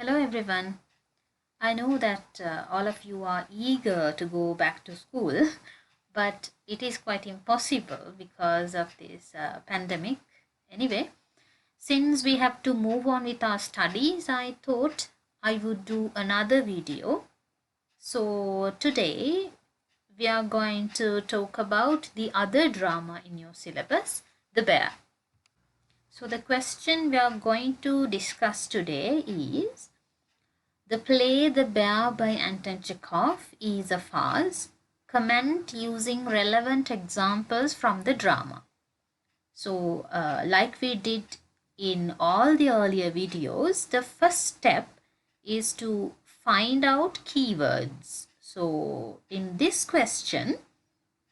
Hello everyone. I know that all of you are eager to go back to school, but it is quite impossible because of this pandemic. Anyway, since we have to move on with our studies, I thought I would do another video. So today we are going to talk about the other drama in your syllabus, The Bear. So the question we are going to discuss today is: the play The Bear by Anton Chekhov is a farce. Comment using relevant examples from the drama. So, like we did in all the earlier videos, the first step is to find out keywords. So, in this question,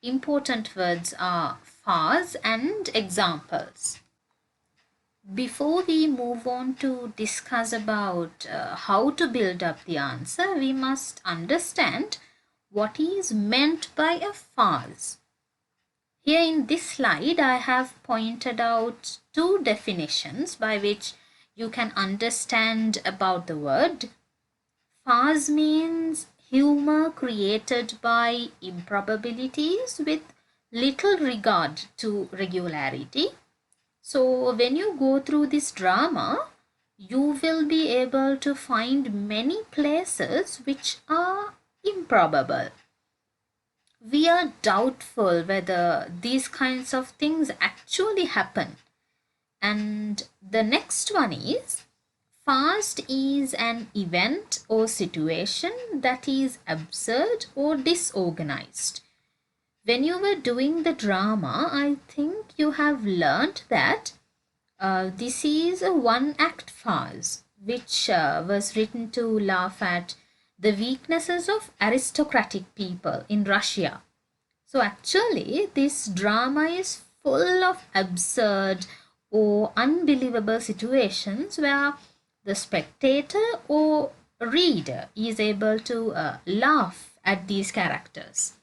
important words are farce and examples. Before we move on to discuss about how to build up the answer, we must understand what is meant by a farce. Here in this slide, I have pointed out two definitions by which you can understand about the word. Farce means humor created by improbabilities with little regard to regularity. So when you go through this drama, you will be able to find many places which are improbable. We are doubtful whether these kinds of things actually happen. And the next one is: fast is an event or situation that is absurd or disorganized. When you were doing the drama, I think you have learned that this is a one-act farce which was written to laugh at the weaknesses of aristocratic people in Russia. So actually, this drama is full of absurd or unbelievable situations where the spectator or reader is able to laugh at these characters.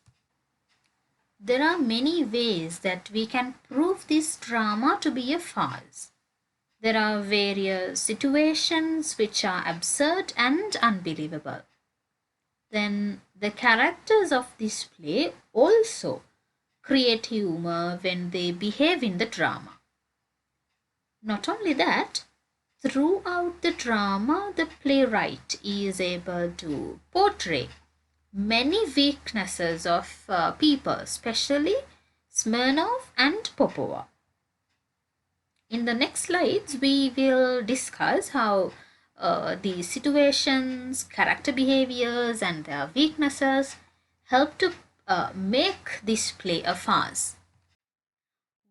There are many ways that we can prove this drama to be a farce. There are various situations which are absurd and unbelievable. Then the characters of this play also create humor when they behave in the drama. Not only that, throughout the drama, the playwright is able to portray many weaknesses of people, especially Smirnov and Popova. In the next slides, we will discuss how the situations, character behaviors, and their weaknesses help to make this play a farce.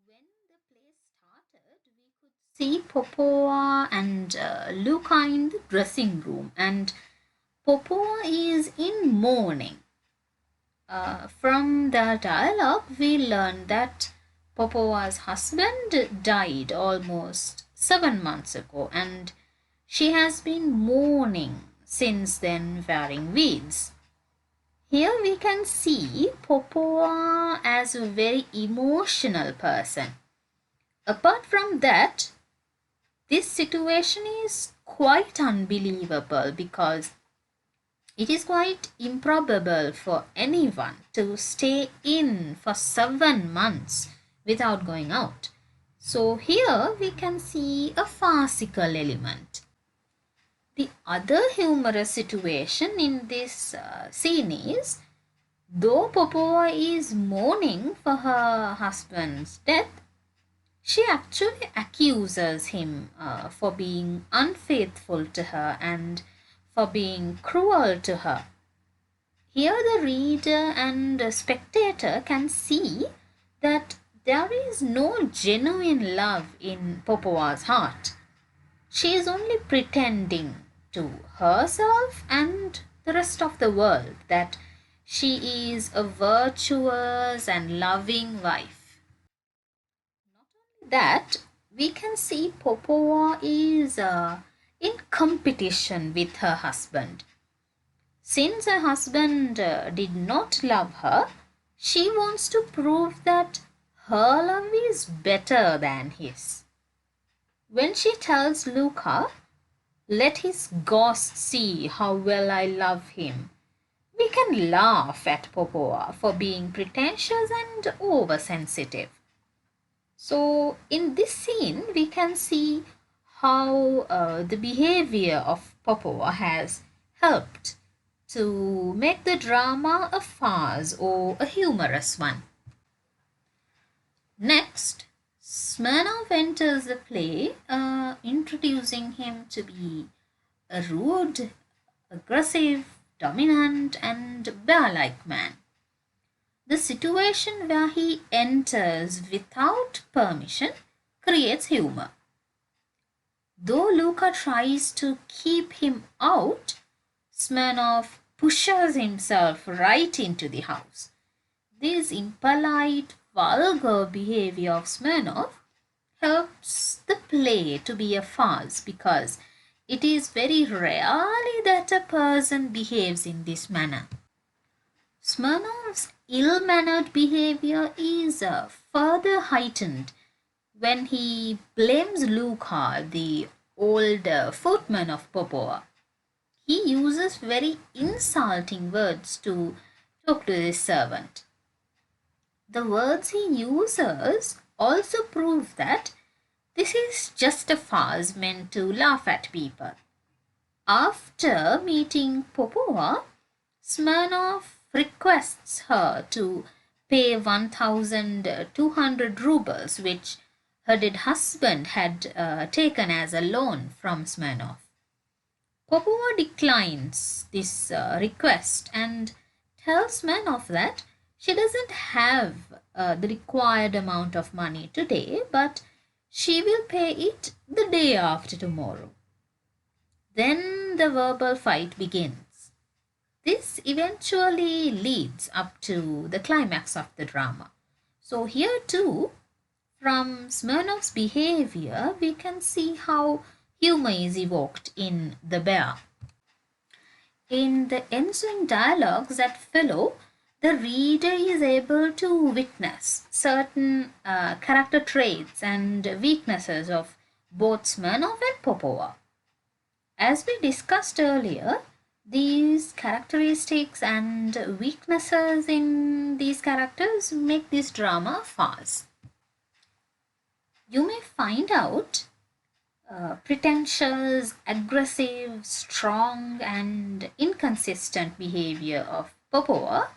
When the play started, we could see Popova and Luca in the dressing room, and Popova is in mourning. From the dialogue, we learn that Popova's husband died almost 7 months ago, and she has been mourning since then, wearing weeds. Here we can see Popova as a very emotional person. Apart from that, this situation is quite unbelievable because it is quite improbable for anyone to stay in for 7 months without going out. So here we can see a farcical element. The other humorous situation in this scene is, though Popova is mourning for her husband's death, she actually accuses him for being unfaithful to her and for being cruel to her. Here the reader and spectator can see that there is no genuine love in Popova's heart. She is only pretending to herself and the rest of the world that she is a virtuous and loving wife. Not only that, we can see Popova is in competition with her husband. Since her husband did not love her, she wants to prove that her love is better than his. When she tells Luca Let his ghost see how well I love him. We can laugh at Popova for being pretentious and oversensitive. So, in this scene, we can see how the behavior of Popova has helped to make the drama a farce or a humorous one. Next, Smirnov enters the play, introducing him to be a rude, aggressive, dominant, and bear-like man. The situation where he enters without permission creates humor. Though Luca tries to keep him out, Smirnov pushes himself right into the house. This impolite, vulgar behavior of Smirnov helps the play to be a farce because it is very rarely that a person behaves in this manner. Smirnov's ill-mannered behavior is further heightened when he blames Luka, the old footman of Popova. He uses very insulting words to talk to this servant. The words he uses also prove that this is just a farce meant to laugh at people. After meeting Popova, Smirnov requests her to pay 1,200 rubles, which her dead husband had taken as a loan from Smirnov. Popova declines this request and tells Smirnov that she doesn't have the required amount of money today, but she will pay it the day after tomorrow. Then the verbal fight begins. This eventually leads up to the climax of the drama. So here too, from Smirnov's behavior, we can see how humor is evoked in the bear. In the ensuing dialogues that follow, the reader is able to witness certain character traits and weaknesses of both Smirnov and Popova. As we discussed earlier, these characteristics and weaknesses in these characters make this drama a farce. You may find out pretentious, aggressive, strong, and inconsistent behavior of Popova,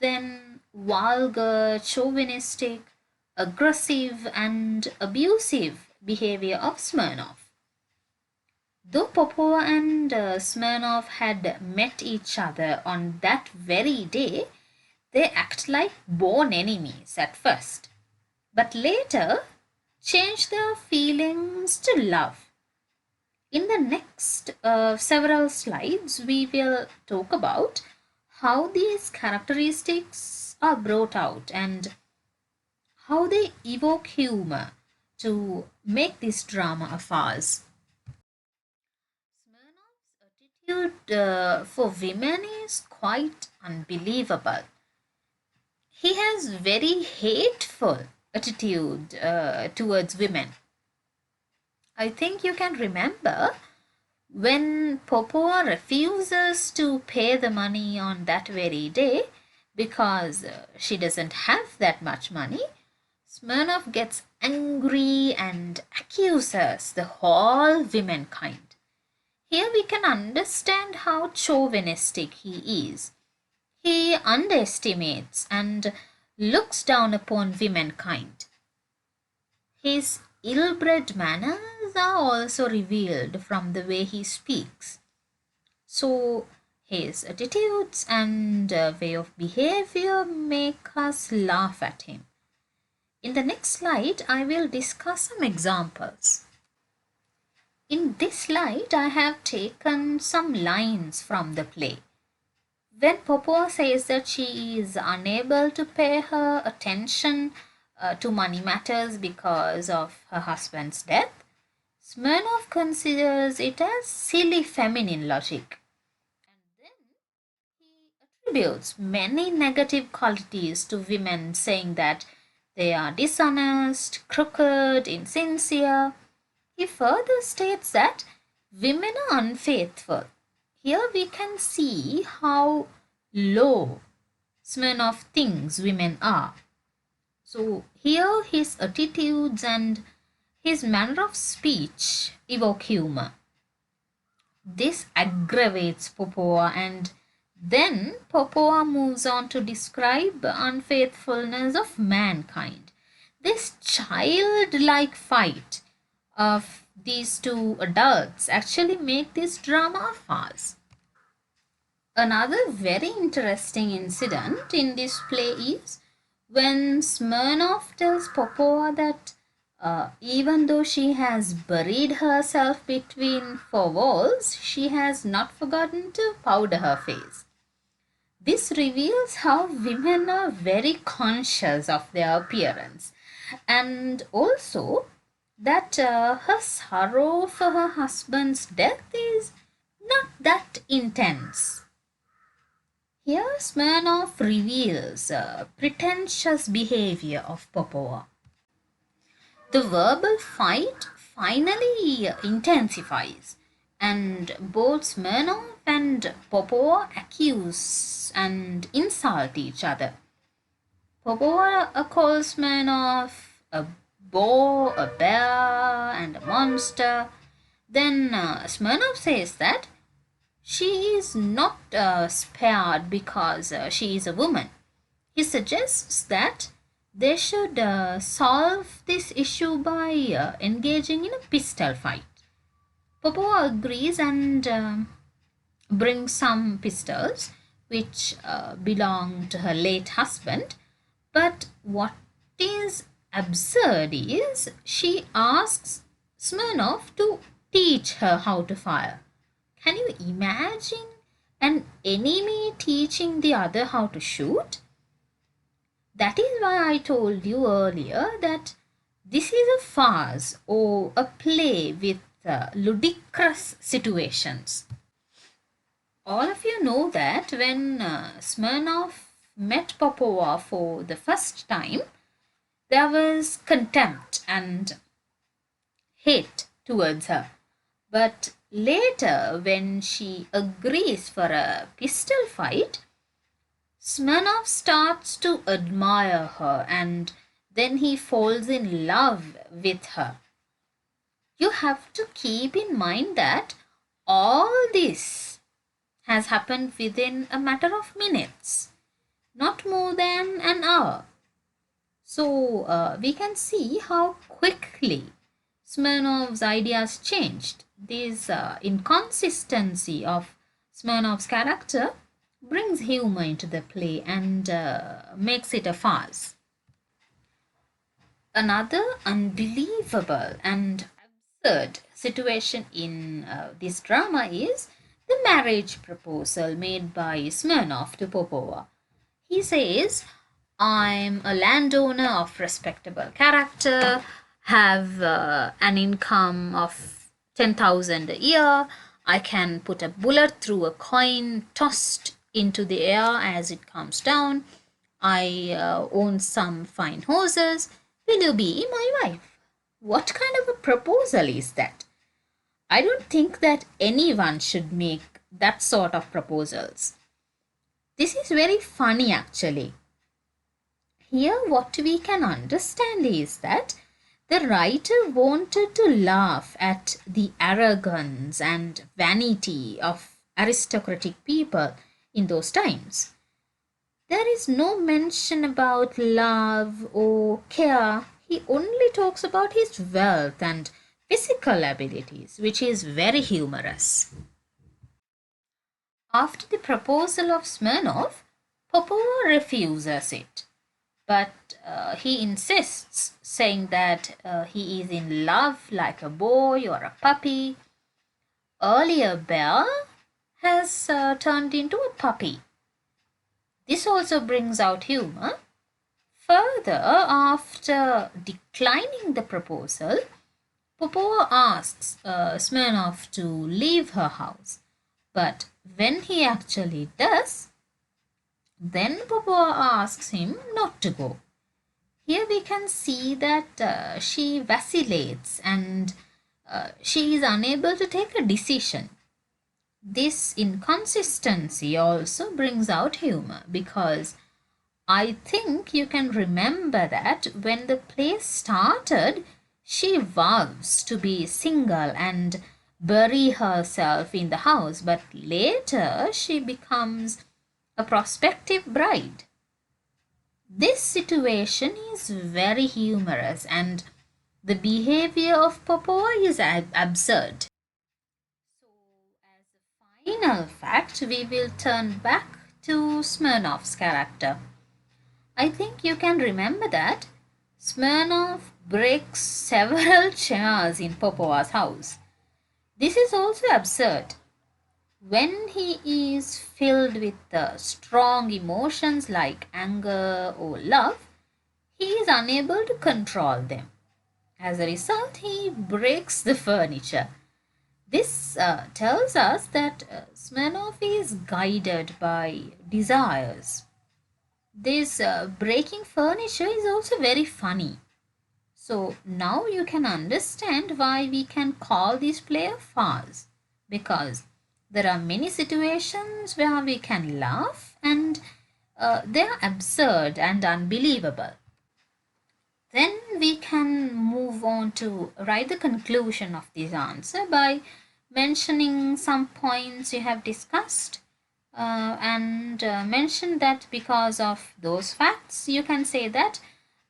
then vulgar, chauvinistic, aggressive, and abusive behavior of Smirnov. Though Popova and Smirnov had met each other on that very day, they act like born enemies at first, but later change their feelings to love. In the next several slides, we will talk about how these characteristics are brought out and how they evoke humor to make this drama a farce. Smirnov's attitude for women is quite unbelievable. He has very hateful attitude towards women. I think you can remember when Popova refuses to pay the money on that very day because she doesn't have that much money. Smirnov gets angry and accuses the whole womankind. Here we can understand how chauvinistic he is. He underestimates and looks down upon womankind. His ill-bred manners are also revealed from the way he speaks. So his attitudes and way of behavior make us laugh at him. In the next slide, I will discuss some examples. In this slide, I have taken some lines from the play. When Popova says that she is unable to pay her attention to money matters because of her husband's death, Smirnov considers it as silly feminine logic. And then he attributes many negative qualities to women, saying that they are dishonest, crooked, insincere. He further states that Women are unfaithful. Here we can see how low Smirnov thinks women are. So here his attitudes and his manner of speech evoke humor. This aggravates Popova, and then Popova moves on to describe the unfaithfulness of mankind. This childlike fight of these two adults actually make this drama a farce. Another very interesting incident in this play is when Smirnov tells Popova that even though she has buried herself between four walls, she has not forgotten to powder her face. This reveals how women are very conscious of their appearance, and also that her sorrow for her husband's death is not that intense. Here, Smirnov reveals pretentious behavior of Popova. The verbal fight finally intensifies, and both Smirnov and Popova accuse and insult each other. Popova calls Smirnov a boar, a bear, and a monster. Then Smirnov says that she is not spared because she is a woman. He suggests that they should solve this issue by engaging in a pistol fight. Popova agrees and brings some pistols which belong to her late husband. But what is absurd is she asks Smirnov to teach her how to fire. Can you imagine an enemy teaching the other how to shoot? That is why I told you earlier that this is a farce or a play with ludicrous situations. All of you know that when Smirnov met Popova for the first time, there was contempt and hate towards her. But later, when she agrees for a pistol fight, Smirnov starts to admire her and then he falls in love with her. You have to keep in mind that all this has happened within a matter of minutes, not more than an hour. So we can see how quickly Smirnov's ideas changed. This inconsistency of Smirnov's character brings humor into the play and makes it a farce. Another unbelievable and absurd situation in this drama is the marriage proposal made by Smirnov to Popova. He says, I'm a landowner of respectable character, have an income of 10,000 a year, I can put a bullet through a coin tossed into the air as it comes down, I own some fine horses, will you be my wife? What kind of a proposal is that? I don't think that anyone should make that sort of proposals. This is very funny actually. Here, what we can understand is that the writer wanted to laugh at the arrogance and vanity of aristocratic people in those times. There is no mention about love or care. He only talks about his wealth and physical abilities, which is very humorous. After the proposal of Smirnov, Popova refuses it. But he insists, saying that he is in love like a boy or a puppy. Earlier, Bear has turned into a puppy. This also brings out humor. Further, after declining the proposal, Popova asks Smirnov to leave her house. But when he actually does, then Popova asks him not to go. Here we can see that she vacillates and she is unable to take a decision. This inconsistency also brings out humor because I think you can remember that when the play started, she vows to be single and bury herself in the house, but later she becomes a prospective bride. This situation is very humorous and the behavior of Popova is absurd. So, as a final fact, we will turn back to Smirnoff's character. I think you can remember that Smirnov breaks several chairs in Popova's house. This is also absurd. When he is filled with strong emotions like anger or love, he is unable to control them. As a result, he breaks the furniture. This tells us that Smirnov is guided by desires. This breaking furniture is also very funny. So now you can understand why we can call this play a farce, because there are many situations where we can laugh and they are absurd and unbelievable. Then we can move on to write the conclusion of this answer by mentioning some points you have discussed and mention that because of those facts you can say that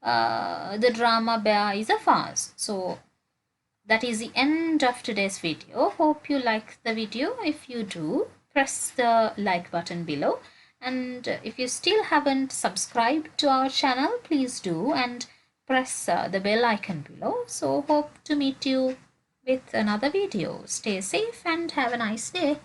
the drama bear is a farce. So that is the end of today's video. Hope you like the video. If you do, press the like button below, and if you still haven't subscribed to our channel, please do and press the bell icon below. So hope to meet you with another video. Stay safe and have a nice day.